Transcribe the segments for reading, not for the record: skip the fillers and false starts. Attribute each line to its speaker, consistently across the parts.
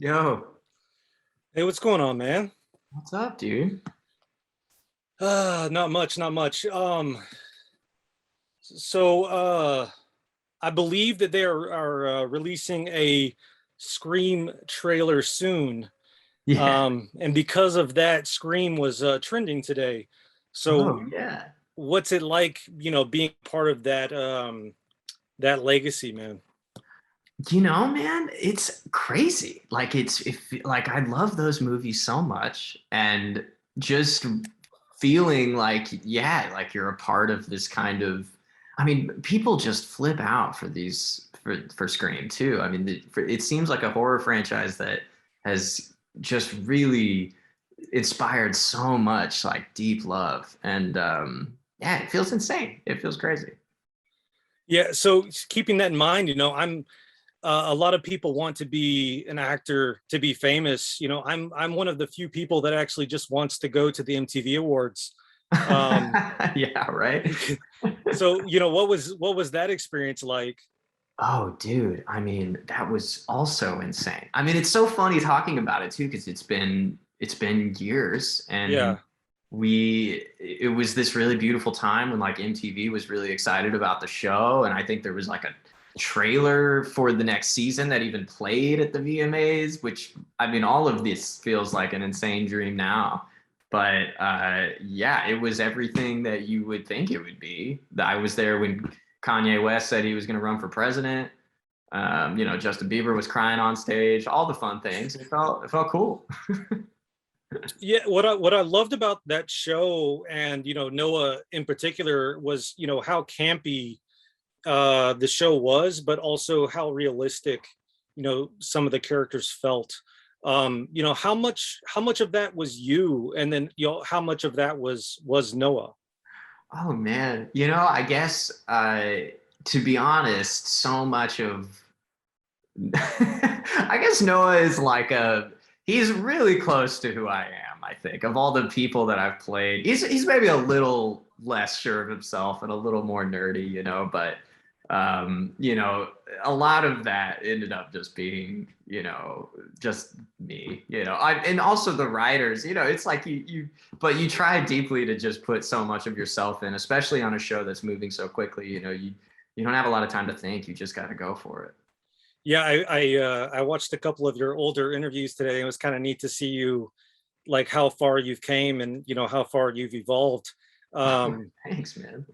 Speaker 1: Yo,
Speaker 2: Hey, what's going on, man?
Speaker 1: what's up, dude?
Speaker 2: Not much, not much. So I believe that they are releasing a Scream trailer soon.
Speaker 1: Yeah.
Speaker 2: And because of that, Scream was trending today. So
Speaker 1: Oh, yeah.
Speaker 2: what's it like, being part of that legacy, man?
Speaker 1: Man, it's crazy. Like like I love those movies so much, and just feeling like, yeah, like you're a part of this kind of. I mean, people just flip out for for Scream too. I mean, it seems like a horror franchise that has just really inspired so much like deep love, and yeah, it feels insane. It feels crazy.
Speaker 2: Yeah, so keeping that in mind, I'm a lot of people want to be an actor to be famous. I'm one of the few people that actually just wants to go to the MTV Awards. Um,
Speaker 1: Yeah, right.
Speaker 2: so what was that experience like?
Speaker 1: Oh, dude. I mean, that was also insane. I mean, it's so funny talking about it too, because it's been years, and
Speaker 2: Yeah,
Speaker 1: it was this really beautiful time when like MTV was really excited about the show, and I think there was like a trailer for the next season that even played at the VMAs, which I mean, all of this feels like an insane dream now. But yeah, it was everything that you would think it would be. I was there when Kanye West said he was going to run for president. Justin Bieber was crying on stage, all the fun things. It felt cool.
Speaker 2: yeah. What I loved about that show, and Noah in particular, was how campy the show was, but also how realistic some of the characters felt. How much of that was you, and then how much of that was Noah?
Speaker 1: Oh man, I guess to be honest, so much of I guess Noah is like he's really close to who I am, I think. Of all the people that I've played, he's maybe a little less sure of himself and a little more nerdy, but a lot of that ended up just being, just me, and also the writers, it's like but you try deeply to just put so much of yourself in, especially on a show that's moving so quickly, you don't have a lot of time to think. You just got to go for it.
Speaker 2: Yeah, I watched a couple of your older interviews today. It was kind of neat to see you, like how far you've came, and how far you've evolved. Um,
Speaker 1: Thanks, man.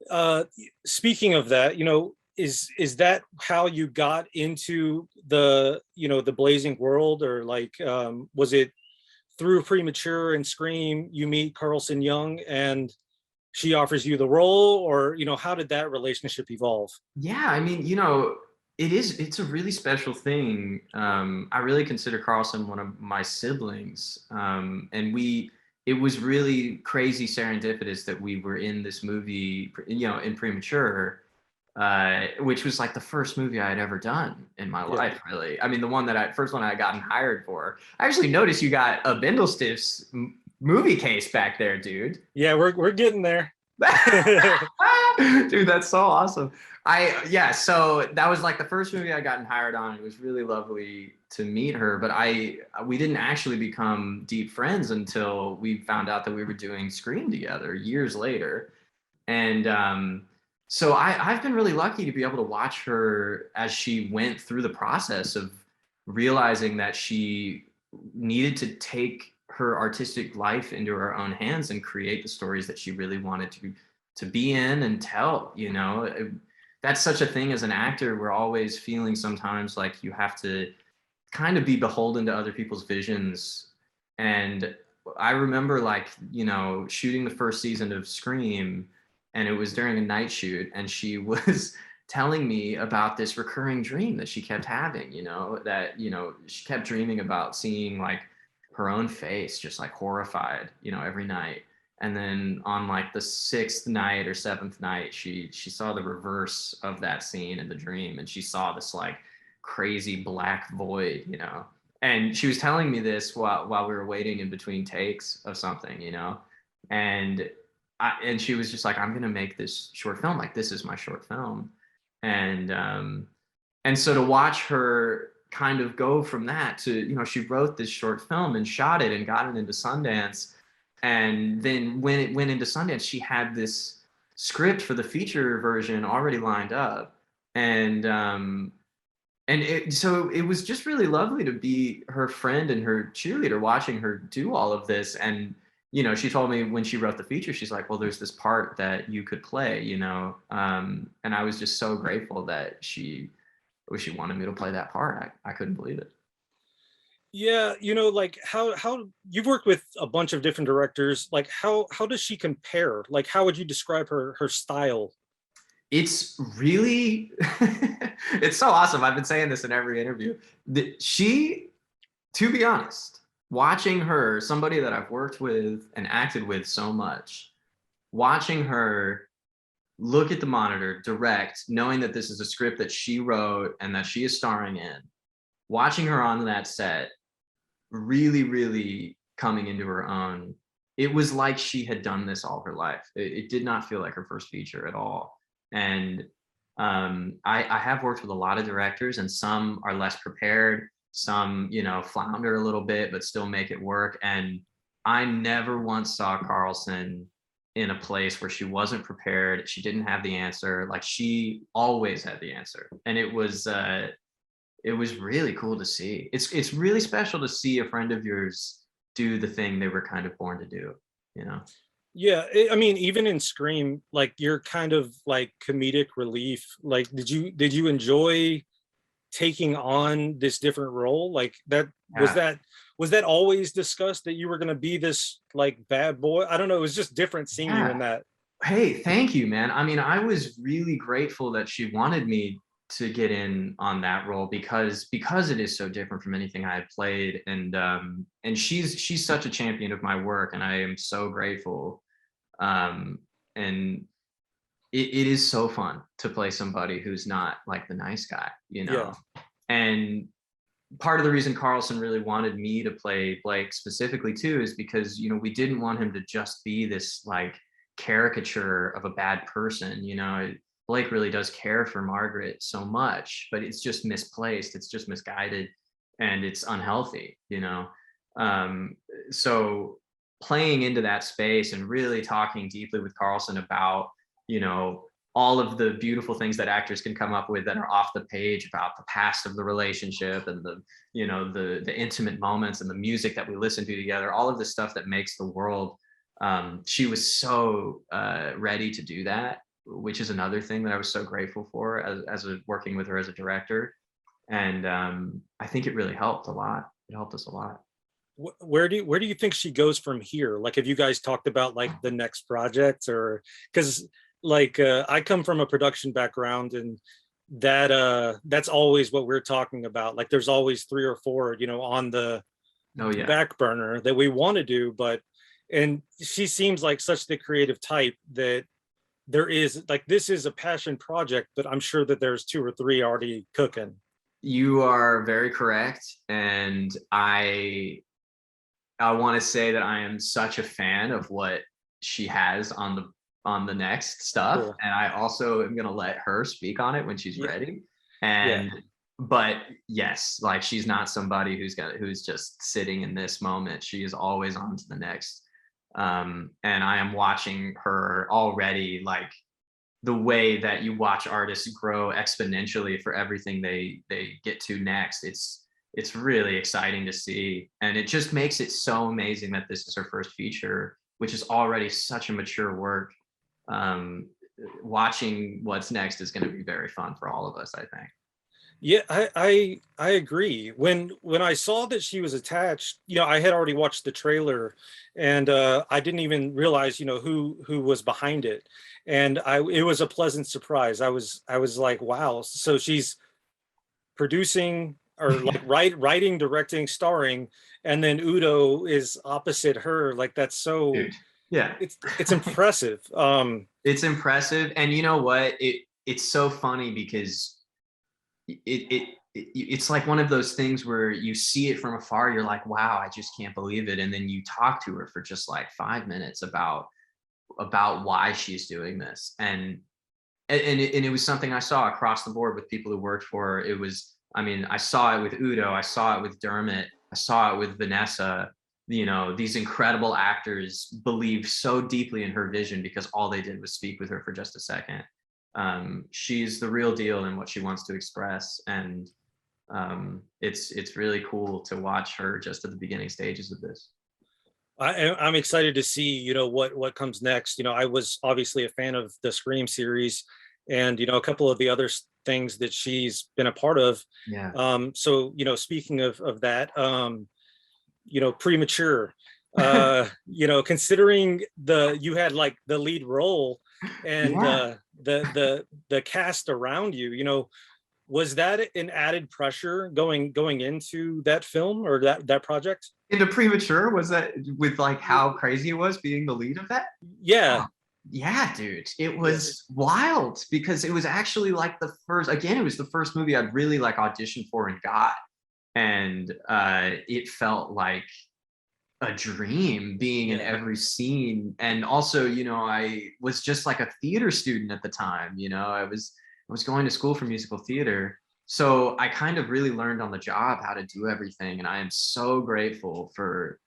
Speaker 2: uh, Speaking of that, is that how you got into the blazing world, or like was it through Premature and Scream you meet Carlson Young and she offers you the role, or how did that relationship evolve?
Speaker 1: Yeah, I mean, it's a really special thing. I really consider Carlson one of my siblings. And it was really crazy serendipitous that we were in this movie, in Premature, which was like the first movie I had ever done in my
Speaker 2: Yeah,
Speaker 1: life, really. I mean, first one I had gotten hired for. I actually noticed you got a Bindlestiff's movie case back there, dude.
Speaker 2: yeah, we're getting there.
Speaker 1: Dude, that's so awesome. Yeah, so that was like the first movie I gotten hired on. It was really lovely to meet her, but we didn't actually become deep friends until we found out that we were doing Scream together years later. And so I've been really lucky to be able to watch her as she went through the process of realizing that she needed to take her artistic life into her own hands and create the stories that she really wanted to be in and tell. That's such a thing as an actor. We're always feeling sometimes like you have to kind of be beholden to other people's visions. And I remember, like, shooting the first season of Scream, and it was during a night shoot, and she was telling me about this recurring dream that she kept having, that, she kept dreaming about seeing like her own face just like horrified, every night. And then on like the sixth night or seventh night, she saw the reverse of that scene in the dream, and she saw this like crazy black void, And she was telling me this while we were waiting in between takes of something, And and she was just like, I'm gonna make this short film. Like, this is my short film. And so to watch her kind of go from that to, you know, she wrote this short film and shot it and got it into Sundance. And then when it went into Sundance, she had this script for the feature version already lined up. So it was just really lovely to be her friend and her cheerleader, watching her do all of this. And, you know, she told me when she wrote the feature, she's like, well, there's this part that you could play, you know? And I was just so grateful that she wanted me to play that part. I couldn't believe it.
Speaker 2: Yeah, you know, like how you've worked with a bunch of different directors. Like how does she compare? Like how would you describe her style?
Speaker 1: It's really, it's so awesome. I've been saying this in every interview. She, to be honest, watching her, somebody that I've worked with and acted with so much, watching her look at the monitor, direct, knowing that this is a script that she wrote and that she is starring in, watching her on that set, really, really coming into her own. It was like she had done this all her life. It did not feel like her first feature at all. And I have worked with a lot of directors, and some are less prepared. Some, you know, flounder a little bit, but still make it work. And I never once saw Carlson in a place where she wasn't prepared. She didn't have the answer. Like, she always had the answer. And it was really cool to see. It's really special to see a friend of yours do the thing they were kind of born to do, you know?
Speaker 2: Yeah, I mean, even in Scream, like you're kind of like comedic relief. Like, did you enjoy taking on this different role? Like
Speaker 1: Yeah.
Speaker 2: was that always discussed that you were going to be this like bad boy? I don't know. It was just different seeing you in
Speaker 1: Yeah.
Speaker 2: that.
Speaker 1: Hey, thank you, man. I mean, I was really grateful that she wanted me to get in on that role because it is so different from anything I had played. And she's such a champion of my work, and I am so grateful. And it is so fun to play somebody who's not like the nice guy, you
Speaker 2: Yeah,
Speaker 1: know? And part of the reason Carlson really wanted me to play Blake specifically too is because, you know, we didn't want him to just be this like caricature of a bad person. You know, Blake really does care for Margaret so much, but it's just misplaced, it's just misguided, and it's unhealthy, you know. um so playing into that space and really talking deeply with Carlson about, you know, all of the beautiful things that actors can come up with that are off the page about the past of the relationship, and the, you know, the intimate moments and the music that we listen to together, all of the stuff that makes the world. She was so ready to do that, which is another thing that I was so grateful for working with her as a director. And I think it really helped a lot. It helped us a lot.
Speaker 2: where do you think she goes from here? Like, have you guys talked about like the next project? Or because like I come from a production background, and that's always what we're talking about. Like there's always three or four, you know, on the
Speaker 1: Oh yeah.
Speaker 2: back burner that we want to do. But and she seems like such the creative type that there is like, this is a passion project, but I'm sure that there's two or three already cooking.
Speaker 1: You are very correct. And I want to say that I am such a fan of what she has on the next stuff,
Speaker 2: Cool.
Speaker 1: and I also am going to let her speak on it when she's
Speaker 2: Yeah,
Speaker 1: ready.
Speaker 2: yeah.
Speaker 1: And but yes, like, she's not somebody who's just sitting in this moment. She is always on to the next. And I am watching her already, like the way that you watch artists grow exponentially for everything they get to next. It's really exciting to see, and it just makes it so amazing that this is her first feature, which is already such a mature work. um Watching what's next is going to be very fun for all of us, I think.
Speaker 2: Yeah, I agree. When I saw that she was attached, you know, I had already watched the trailer, and I didn't even realize, you know, who was behind it. And it was a pleasant surprise. I was like, wow. So she's producing, or like writing, directing, starring, and then Udo is opposite her. Like that's so,
Speaker 1: Dude, yeah.
Speaker 2: it's impressive.
Speaker 1: It's impressive. And you know what, it's so funny because it's like one of those things where you see it from afar, you're like, wow, I just can't believe it. And then you talk to her for just like 5 minutes about why she's doing this. And it was something I saw across the board with people who worked for her. It was I mean, I saw it with Udo, I saw it with Dermot, I saw it with Vanessa. You know, these incredible actors believe so deeply in her vision because all they did was speak with her for just a second. She's the real deal in what she wants to express, and it's really cool to watch her just at the beginning stages of this.
Speaker 2: I'm excited to see, you know, what comes next. You know, I was obviously a fan of the Scream series, and you know, a couple of the other things that she's been a part of.
Speaker 1: Yeah.
Speaker 2: So you know, speaking of that, you know, Premature. You know, considering you had like the lead role, and
Speaker 1: Yeah.
Speaker 2: the cast around you, you know, was that an added pressure going into that film or that project?
Speaker 1: Into Premature, was that with like how crazy it was being the lead of that?
Speaker 2: Yeah,
Speaker 1: Yeah, dude, it
Speaker 2: yeah,
Speaker 1: was wild because it was actually like the first, again, it was the first movie I'd really like auditioned for and got. And it felt like a dream being in
Speaker 2: yeah.
Speaker 1: every scene. And also, you know, I was just like a theater student at the time. You know, I was going to school for musical theater, so I kind of really learned on the job how to do everything. And I am so grateful for,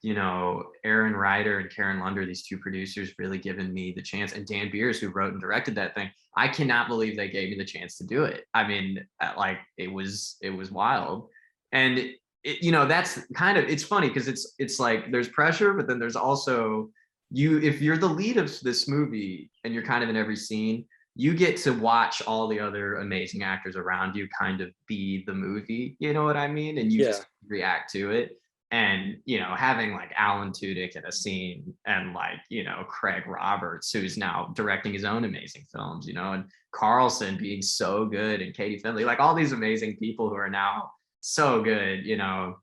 Speaker 1: you know, Aaron Ryder and Karen Lunder, these two producers, really giving me the chance, and Dan Beers, who wrote and directed that thing. I cannot believe they gave me the chance to do it. I mean, like it was wild. And you know, that's kind of, it's funny because it's like there's pressure, but then there's also, you, if you're the lead of this movie and you're kind of in every scene, you get to watch all the other amazing actors around you kind of be the movie, you know what I mean? And you
Speaker 2: Yeah.
Speaker 1: just react to it. And, you know, having like Alan Tudyk in a scene, and like, you know, Craig Roberts, who's now directing his own amazing films, you know, and Carlson being so good, and Katie Finley, like all these amazing people who are now so good, you know,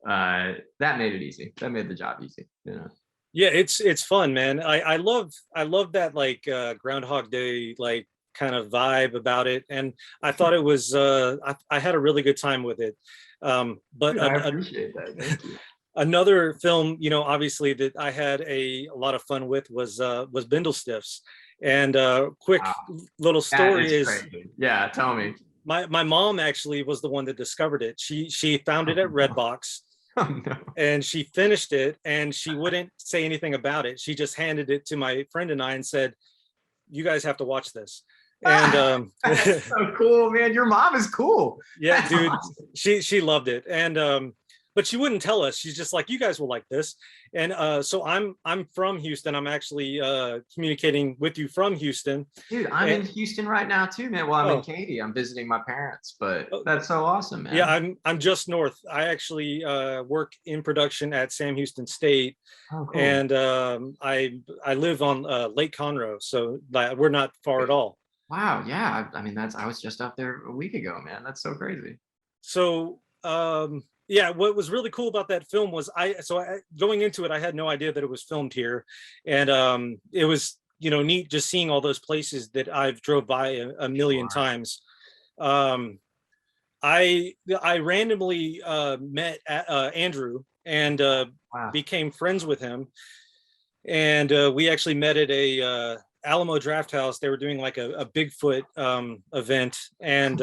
Speaker 1: that made it easy. That made the job easy, you know.
Speaker 2: Yeah, it's fun, man. I love that like Groundhog Day like kind of vibe about it, and I thought it was I had a really good time with it. But
Speaker 1: Dude, I appreciate that. Thank you.
Speaker 2: another film, you know, obviously that I had a lot of fun with was Bindlestiffs. And quick
Speaker 1: Wow,
Speaker 2: little
Speaker 1: that
Speaker 2: story
Speaker 1: is
Speaker 2: is
Speaker 1: crazy. Yeah, tell me.
Speaker 2: my mom actually was the one that discovered it. She found it
Speaker 1: Oh
Speaker 2: at
Speaker 1: no.
Speaker 2: Redbox,
Speaker 1: Oh no.
Speaker 2: and she finished it, and she wouldn't say anything about it. She just handed it to my friend and I and said, "You guys have to watch this." And
Speaker 1: That's so cool, man. Your mom is cool.
Speaker 2: yeah,
Speaker 1: That's
Speaker 2: dude,
Speaker 1: awesome.
Speaker 2: she loved it. And but she wouldn't tell us. She's just like, "You guys will like this." And so I'm from Houston. I'm actually communicating with you from Houston.
Speaker 1: Dude, I'm
Speaker 2: And
Speaker 1: in Houston right now too, man. Well, I'm in
Speaker 2: oh,
Speaker 1: Katy. I'm visiting my parents, but
Speaker 2: oh,
Speaker 1: that's so awesome,
Speaker 2: yeah,
Speaker 1: man.
Speaker 2: I'm just north. I actually work in production at Sam Houston State,
Speaker 1: Oh, cool.
Speaker 2: and I live on Lake Conroe, so like, we're not far at all.
Speaker 1: Wow, yeah. I mean, I was just up there a week ago, man. That's so crazy.
Speaker 2: So yeah, what was really cool about that film was going into it, I had no idea that it was filmed here, and it was, you know, neat just seeing all those places that I've drove by a million
Speaker 1: Sure.
Speaker 2: times. Um, I randomly met Andrew and
Speaker 1: Wow.
Speaker 2: became friends with him, and we actually met at a Alamo Draft House. They were doing like a Bigfoot event, and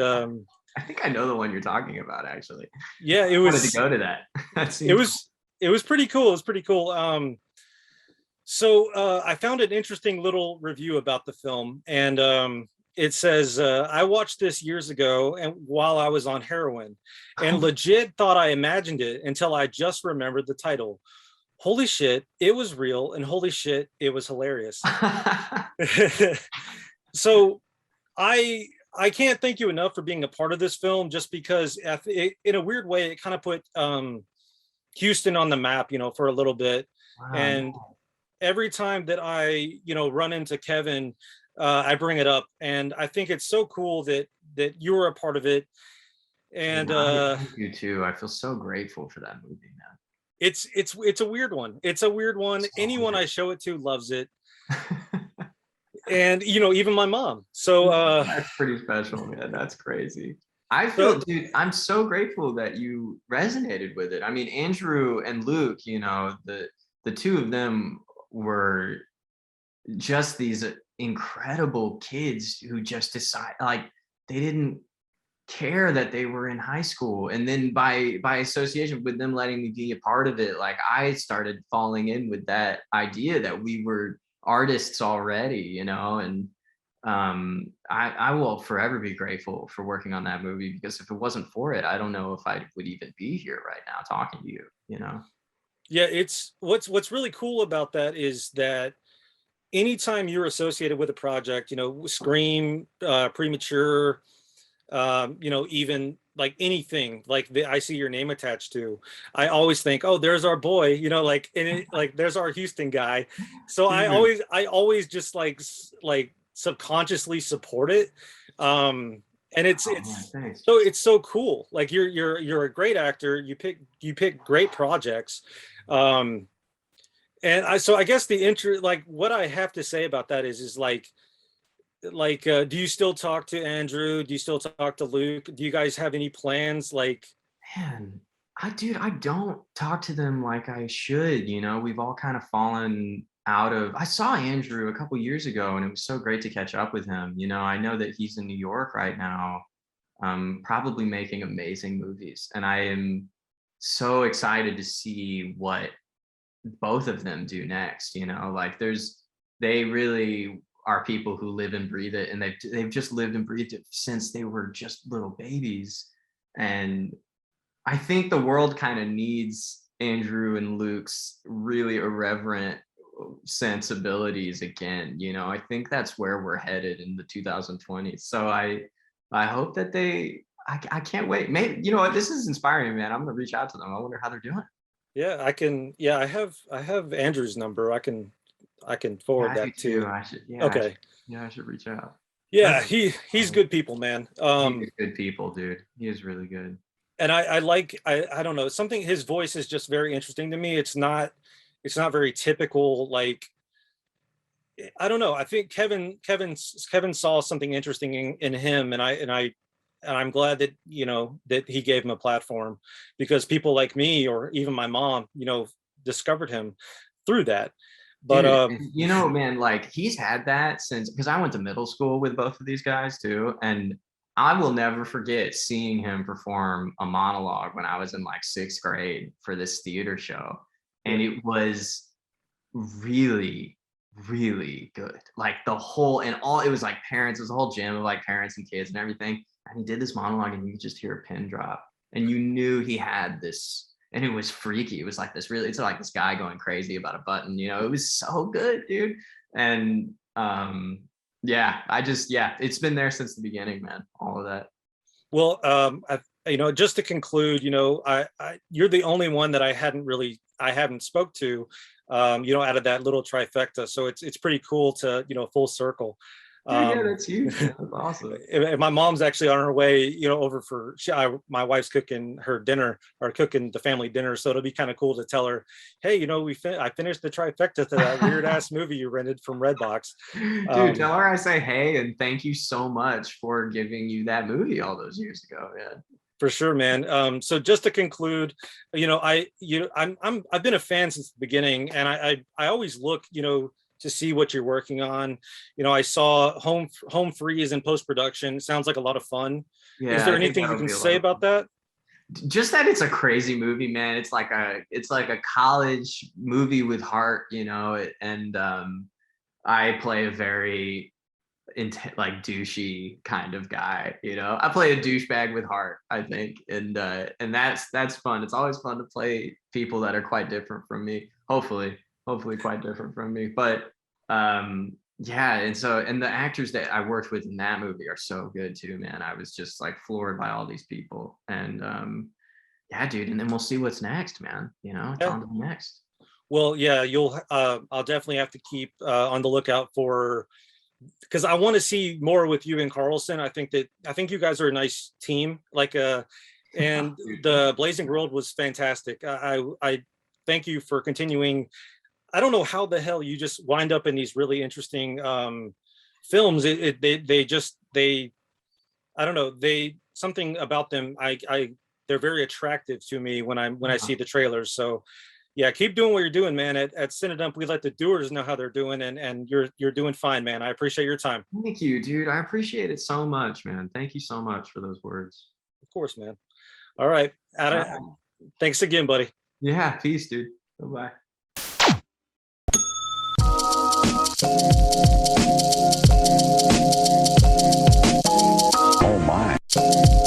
Speaker 1: I think I know the one you're talking about, actually.
Speaker 2: yeah,
Speaker 1: I wanted to go to that. That
Speaker 2: it
Speaker 1: seems cool.
Speaker 2: was it was pretty cool. It was pretty cool. So I found an interesting little review about the film, and it says, I watched this years ago and while I was on heroin, and legit thought I imagined it until I just remembered the title. Holy shit, it was real, and holy shit, it was hilarious. So I can't thank you enough for being a part of this film, just because in a weird way it kind of put Houston on the map, you know, for a little bit.
Speaker 1: Wow, yeah.
Speaker 2: And every time that I, you know, run into Kevin, I bring it up, and I think it's so cool that you were a part of it.
Speaker 1: Dude,
Speaker 2: And
Speaker 1: I do too. I feel so grateful for that movie, man.
Speaker 2: it's a weird one. It's a weird one.
Speaker 1: So
Speaker 2: Anyone
Speaker 1: weird.
Speaker 2: I show it to loves it, and you know, even my mom. So
Speaker 1: That's pretty special, man. That's crazy. I
Speaker 2: so
Speaker 1: feel, dude, I'm so grateful that you resonated with it. I mean, Andrew and Luke, you know, the two of them were just these incredible kids who just decide, like, they didn't care that they were in high school. And then by association with them letting me be a part of it, like I started falling in with that idea that we were artists already, you know. And I will forever be grateful for working on that movie, because if it wasn't for it, I don't know if I would even be here right now talking to you, you know.
Speaker 2: Yeah, it's what's really cool about that is that anytime you're associated with a project, you know, Scream, Premature, you know, even like anything like I see your name attached to, I always think, oh, there's our boy, you know, like like there's our Houston guy. So
Speaker 1: Dude.
Speaker 2: I always just like subconsciously support it. And
Speaker 1: Oh man, thanks.
Speaker 2: it's so cool. Like you're a great actor. You pick great projects. Um, and so I guess like what I have to say about that is like do you still talk to Andrew? Do you still talk to Luke? Do you guys have any plans? Like,
Speaker 1: Man, I don't talk to them like I should, you know. We've all kind of fallen out of. I saw Andrew a couple years ago, and it was so great to catch up with him. You know, I know that he's in New York right now, probably making amazing movies, and I am so excited to see what both of them do next. You know, like they really are people who live and breathe it, and they've just lived and breathed it since they were just little babies. And I think the world kind of needs Andrew and Luke's really irreverent sensibilities again. You know, I think that's where we're headed in the 2020s. So I hope that I can't wait. Maybe, you know what, this is inspiring, man. I'm gonna reach out to them. I wonder how they're doing.
Speaker 2: yeah, yeah, I have Andrew's number. I can
Speaker 1: Yeah,
Speaker 2: forward
Speaker 1: I do
Speaker 2: that
Speaker 1: too.
Speaker 2: to.
Speaker 1: I should, yeah,
Speaker 2: Okay.
Speaker 1: I should reach out.
Speaker 2: Yeah,
Speaker 1: That's
Speaker 2: he's good people, man.
Speaker 1: He's good people, dude. He is really good.
Speaker 2: And I like I don't know, something, his voice is just very interesting to me. It's not very typical, like I don't know. I think Kevin saw something interesting in him, and I'm glad that, you know, that he gave him a platform, because people like me or even my mom, you know, discovered him through that. But
Speaker 1: Dude, you know, man, like he's had that since, because I went to middle school with both of these guys too. And I will never forget seeing him perform a monologue when I was in like sixth grade for this theater show.
Speaker 2: yeah,
Speaker 1: And it was really, really good. Like the whole, and all, it was like parents, it was a whole gym of like parents and kids and everything. And he did this monologue, and you could just hear a pin drop. And you knew he had this, and it was freaky. It was like this really, it's like this guy going crazy about a button, you know. It was so good, dude. And yeah, yeah, it's been there since the beginning, man. All of that.
Speaker 2: well, you know, just to conclude, you know, you're the only one that I haven't spoke to, you know, out of that little trifecta. So it's pretty cool to, you know, full circle.
Speaker 1: Dude, yeah,
Speaker 2: Um,
Speaker 1: that's huge, man. That's awesome.
Speaker 2: and my mom's actually on her way, you know, over for my wife's cooking her dinner, or cooking the family dinner. So it'll be kind of cool to tell her, hey, you know, I finished the trifecta to that weird ass movie you rented from Redbox.
Speaker 1: Dude, tell her I say hey and thank you so much for giving you that movie all those years ago. Yeah.
Speaker 2: For sure, man. So just to conclude, you know, I've been a fan since the beginning, and I always look, you know, to see what you're working on. You know, I saw Home Free is in post production. Sounds like a lot of fun. Is
Speaker 1: Yeah,
Speaker 2: there
Speaker 1: I think
Speaker 2: anything you
Speaker 1: that'll
Speaker 2: can
Speaker 1: be a lot
Speaker 2: say
Speaker 1: of fun.
Speaker 2: about that?
Speaker 1: Just that it's a crazy movie, man. It's like a college movie with heart, you know. And I play a very like douchey kind of guy, you know. I play a douchebag with heart, I think. And that's fun. It's always fun to play people that are quite different from me. Hopefully quite different from me. But yeah, and so, and the actors that I worked with in that movie are so good too, man. I was just like floored by all these people. And yeah, dude, and then we'll see what's next, man. You know, it's
Speaker 2: Yeah.
Speaker 1: on to the next.
Speaker 2: Well, yeah, I'll definitely have to keep on the lookout for, because I want to see more with you and Carlson. I think you guys are a nice team. Like and
Speaker 1: Oh, dude, thank
Speaker 2: the
Speaker 1: you.
Speaker 2: Blazing World was fantastic. I thank you for continuing. I don't know how the hell you just wind up in these really interesting films. They I don't know, they, something about them, they're very attractive to me when I see the trailers. So yeah, keep doing what you're doing, man. At CineDump, we let the doers know how they're doing, and you're doing fine, man. I appreciate your time.
Speaker 1: Thank you, dude. I appreciate it so much, man. Thank you so much for those words.
Speaker 2: Of course, man. All right. Adam, thanks again, buddy.
Speaker 1: Yeah, peace, dude. Bye-bye.
Speaker 3: Oh my.